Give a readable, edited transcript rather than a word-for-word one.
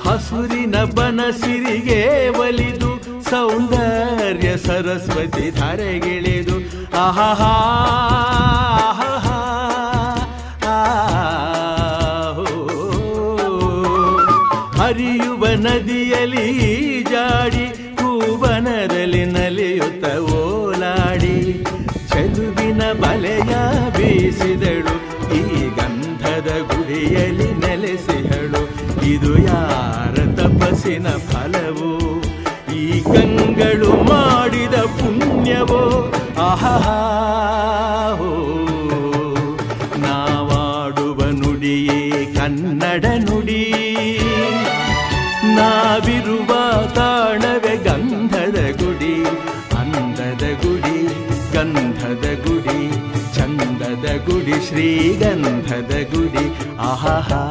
ಹಸುರಿನ ಬನಸಿರಿಗೆ ಒಲಿದು ಸೌಂದರ್ಯ ಸರಸ್ವತಿ ಧರೆಗಿಳಿದು ಆಹಾ ಹರಿಯುವ ನದಿಯಲ್ಲಿ ಜಾಡಿ ಹೂವನದಲ್ಲಿ ನಲಿಯುತ್ತ ಓಲಾಡಿ ಚೆಲುವಿನ ಬಲೆಯ ಬೀಸಿದಳು ಈ ಗಂಧದ ಗುಡಿಯಲ್ಲಿ ನೆಲೆಸಿಹಳು. ಇದು ಯಾರ ತಪಸ್ಸಿನ ಫಲವೋ, ಈ ಗಂಗಳು ಮಾಡಿದ ಪುಣ್ಯವೋ ಆಹಾ. ನಾವಾಡುವ ನುಡಿಯೇ ಕನ್ನಡ ನುಡಿ, ನಾವಿರುವ ತಾಣವೇ ಗಂಧದ ಗುಡಿ. ಅಂದದ ಗುಡಿ, ಗಂಧದ ಗುಡಿ, ಚಂದದ ಗುಡಿ, ಶ್ರೀಗಂಧದ ಗುಡಿ ಆಹಾ.